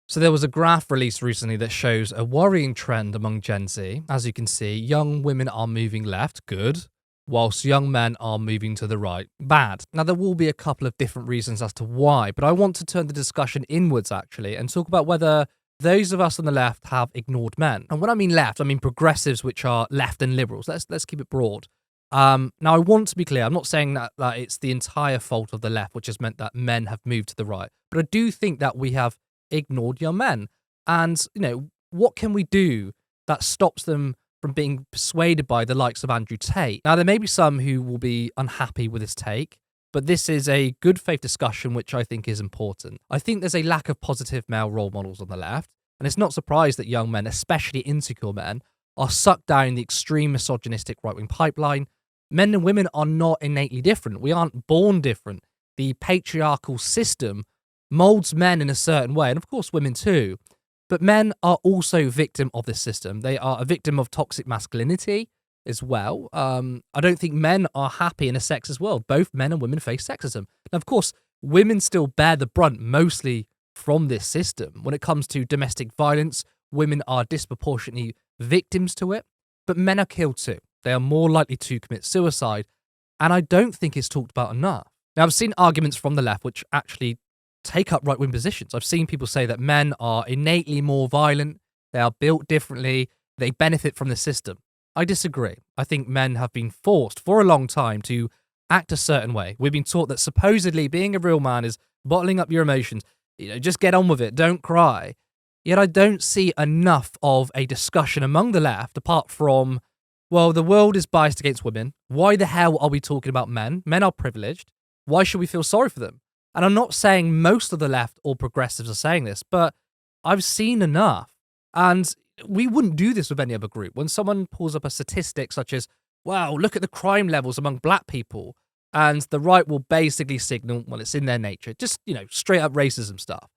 So there was a graph released recently that shows a worrying trend among Gen Z. As you can see, young women are moving left, good, whilst young men are moving to the right, bad. Now there will be a couple of different reasons as to why, but I want to turn the discussion inwards actually and talk about whether those of us on the left have ignored men. And when I mean left, I mean progressives, which are left and liberals. Let's keep it broad. Now I want to be clear. I'm not saying that it's the entire fault of the left, which has meant that men have moved to the right, but I do think that we have ignored young men. And, what can we do that stops them from being persuaded by the likes of Andrew Tate? Now, there may be some who will be unhappy with this take, but this is a good faith discussion, which I think is important. I think there's a lack of positive male role models on the left, and it's not surprised that young men, especially insecure men, are sucked down the extreme misogynistic right-wing pipeline. Men and women are not innately different. We aren't born different. The patriarchal system molds men in a certain way, and of course women too. But men are also victim of this system. They are a victim of toxic masculinity as well. I don't think men are happy in a sexist world. Both men and women face sexism. Now, of course, women still bear the brunt mostly from this system. When it comes to domestic violence, women are disproportionately victims to it, but men are killed too. They are more likely to commit suicide, and I don't think it's talked about enough. Now, I've seen arguments from the left which actually take up right-wing positions. I've seen people say that men are innately more violent, they are built differently, they benefit from the system. I disagree. I think men have been forced for a long time to act a certain way. We've been taught that supposedly being a real man is bottling up your emotions. Just get on with it, don't cry. Yet I don't see enough of a discussion among the left apart from, well, the world is biased against women. Why the hell are we talking about men? Men are privileged. Why should we feel sorry for them? And I'm not saying most of the left or progressives are saying this, but I've seen enough. And we wouldn't do this with any other group. When someone pulls up a statistic such as, wow, look at the crime levels among black people, and the right will basically signal, well, it's in their nature, just, straight up racism stuff.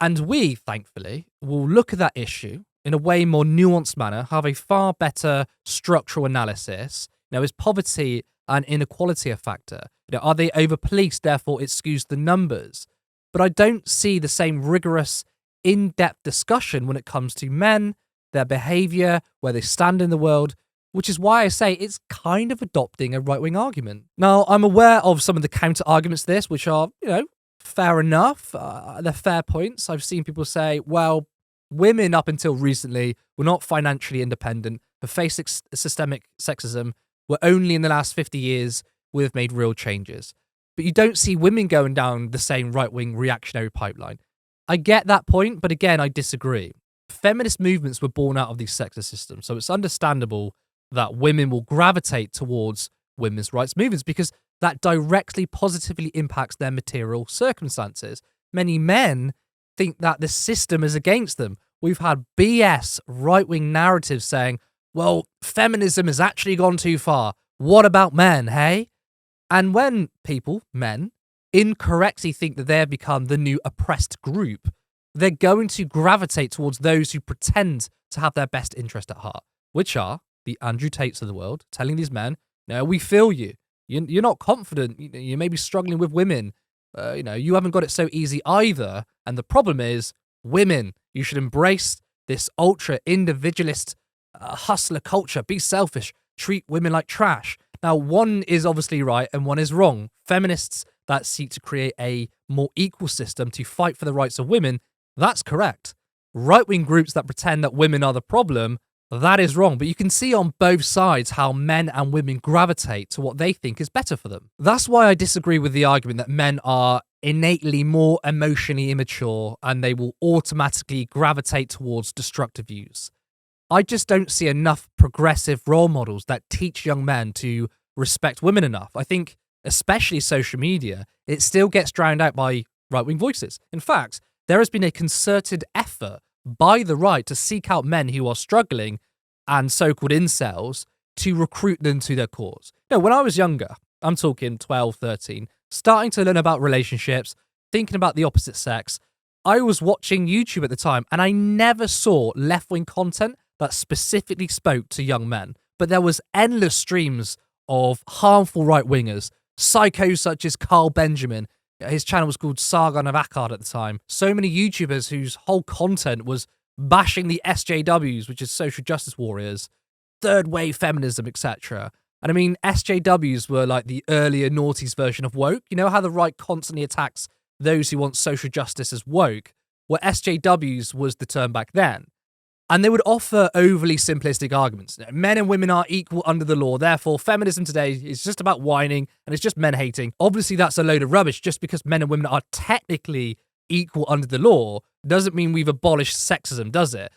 And we, thankfully, will look at that issue in a way more nuanced manner, have a far better structural analysis. Is poverty and inequality a factor? Are they over-policed, therefore it skews the numbers? But I don't see the same rigorous, in-depth discussion when it comes to men, their behaviour, where they stand in the world, which is why I say it's kind of adopting a right-wing argument. Now, I'm aware of some of the counter-arguments to this, which are, fair enough. They're fair points. I've seen people say, well, women up until recently were not financially independent, have faced systemic sexism, were only in the last 50 years we've made real changes. But you don't see women going down the same right-wing reactionary pipeline. I get that point, but again, I disagree. Feminist movements were born out of these sexist systems, so it's understandable that women will gravitate towards women's rights movements because that directly positively impacts their material circumstances. Many men think that the system is against them. We've had BS right-wing narratives saying, well, feminism has actually gone too far. What about men, hey? And when people, men, incorrectly think that they have become the new oppressed group, they're going to gravitate towards those who pretend to have their best interest at heart, which are the Andrew Tates of the world, telling these men, no, we feel you. You're not confident. You may be struggling with women. You haven't got it so easy either. And the problem is, women, you should embrace this ultra individualist hustler culture. Be selfish. Treat women like trash. Now, one is obviously right and one is wrong. Feminists that seek to create a more equal system to fight for the rights of women, that's correct. Right-wing groups that pretend that women are the problem, that is wrong. But you can see on both sides how men and women gravitate to what they think is better for them. That's why I disagree with the argument that men are innately more emotionally immature and they will automatically gravitate towards destructive views. I just don't see enough progressive role models that teach young men to respect women enough. I think, especially social media, it still gets drowned out by right-wing voices. In fact, there has been a concerted effort by the right to seek out men who are struggling and so-called incels to recruit them to their cause. When I was younger, I'm talking 12, 13, starting to learn about relationships, thinking about the opposite sex, I was watching YouTube at the time and I never saw left-wing content that specifically spoke to young men. But there was endless streams of harmful right-wingers, psychos such as Carl Benjamin, His channel was called Sargon of Akkad at the time. So many YouTubers whose whole content was bashing the SJWs, which is social justice warriors, third wave feminism, etc. And I mean, SJWs were like the earlier noughties version of woke. You know how the right constantly attacks those who want social justice as woke? Well, SJWs was the term back then. And they would offer overly simplistic arguments. Men and women are equal under the law, therefore feminism today is just about whining and it's just men hating. Obviously, that's a load of rubbish. Just because men and women are technically equal under the law doesn't mean we've abolished sexism, does it?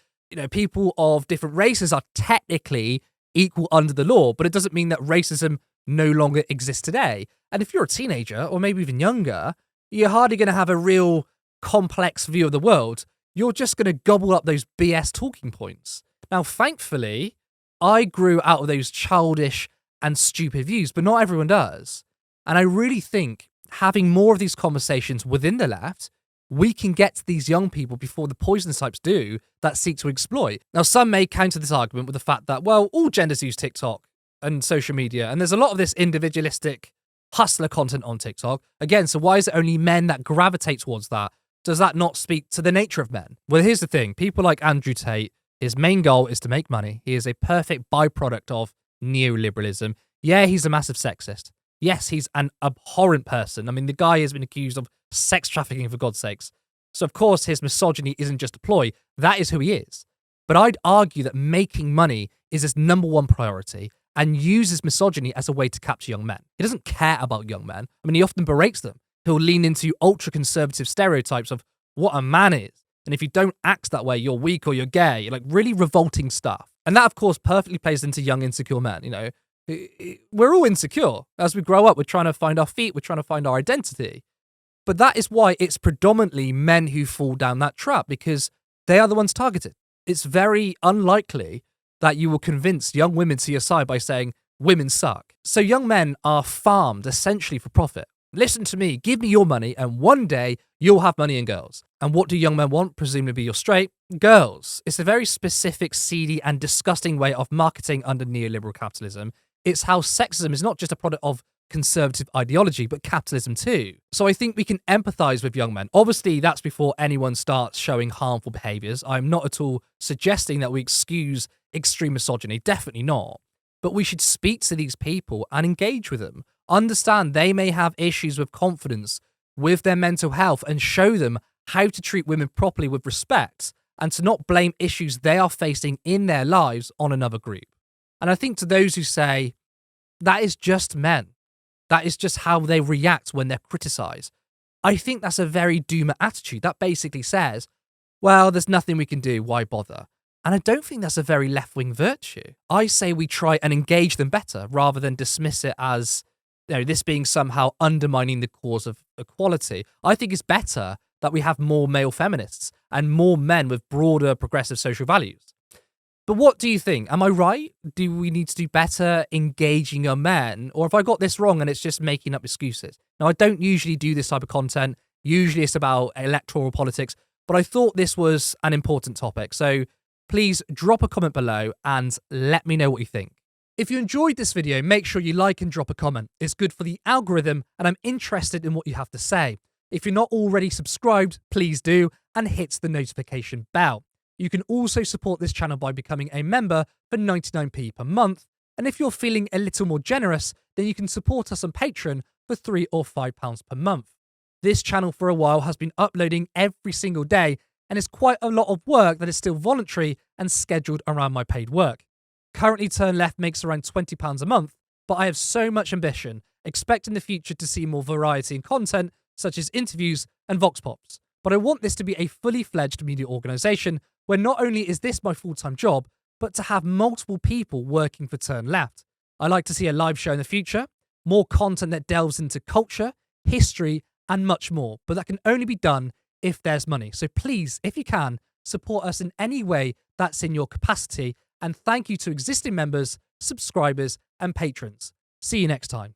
People of different races are technically equal under the law, but it doesn't mean that racism no longer exists today. And if you're a teenager, or maybe even younger, you're hardly going to have a real complex view of the world. You're just going to gobble up those BS talking points. Now, thankfully, I grew out of those childish and stupid views, but not everyone does. And I really think having more of these conversations within the left, we can get to these young people before the poison types do that seek to exploit. Now, some may counter this argument with the fact that, well, all genders use TikTok and social media, and there's a lot of this individualistic hustler content on TikTok. Again, so why is it only men that gravitate towards that? Does that not speak to the nature of men? Well, here's the thing. People like Andrew Tate, his main goal is to make money. He is a perfect byproduct of neoliberalism. Yeah, he's a massive sexist. Yes, he's an abhorrent person. I mean, the guy has been accused of sex trafficking, for God's sakes. So, of course, his misogyny isn't just a ploy. That is who he is. But I'd argue that making money is his number one priority and uses misogyny as a way to capture young men. He doesn't care about young men. I mean, he often berates them. He'll lean into ultra-conservative stereotypes of what a man is. And if you don't act that way, you're weak or you're gay. Like, really revolting stuff. And that, of course, perfectly plays into young, insecure men. We're all insecure. As we grow up, we're trying to find our feet. We're trying to find our identity. But that is why it's predominantly men who fall down that trap, because they are the ones targeted. It's very unlikely that you will convince young women to your side by saying, women suck. So young men are farmed essentially for profit. Listen to me, give me your money, and one day you'll have money and girls. And what do young men want? Presumably you're straight. Girls. It's a very specific, seedy, and disgusting way of marketing under neoliberal capitalism. It's how sexism is not just a product of conservative ideology, but capitalism too. So I think we can empathize with young men. Obviously, that's before anyone starts showing harmful behaviors. I'm not at all suggesting that we excuse extreme misogyny. Definitely not. But we should speak to these people and engage with them. Understand they may have issues with confidence, with their mental health, and show them how to treat women properly with respect and to not blame issues they are facing in their lives on another group. And I think to those who say, that is just men, that is just how they react when they're criticized, I think that's a very doomer attitude. That basically says, well, there's nothing we can do, why bother? And I don't think that's a very left-wing virtue. I say we try and engage them better rather than dismiss it as, this being somehow undermining the cause of equality. I think it's better that we have more male feminists and more men with broader progressive social values. But what do you think? Am I right? Do we need to do better engaging young men? Or have I got this wrong and it's just making up excuses? Now, I don't usually do this type of content. Usually it's about electoral politics, but I thought this was an important topic. So please drop a comment below and let me know what you think. If you enjoyed this video, make sure you like and drop a comment. It's good for the algorithm and I'm interested in what you have to say. If you're not already subscribed, please do and hit the notification bell. You can also support this channel by becoming a member for 99p per month. And if you're feeling a little more generous, then you can support us on Patreon for £3 or £5 per month. This channel for a while has been uploading every single day, and it's quite a lot of work that is still voluntary and scheduled around my paid work. Currently, Turn Left makes around £20 a month, but I have so much ambition, expect in the future to see more variety in content, such as interviews and Vox Pops. But I want this to be a fully fledged media organisation where not only is this my full-time job, but to have multiple people working for Turn Left. I like to see a live show in the future, more content that delves into culture, history, and much more. But that can only be done if there's money. So please, if you can, support us in any way that's in your capacity. And thank you to existing members, subscribers, and patrons. See you next time.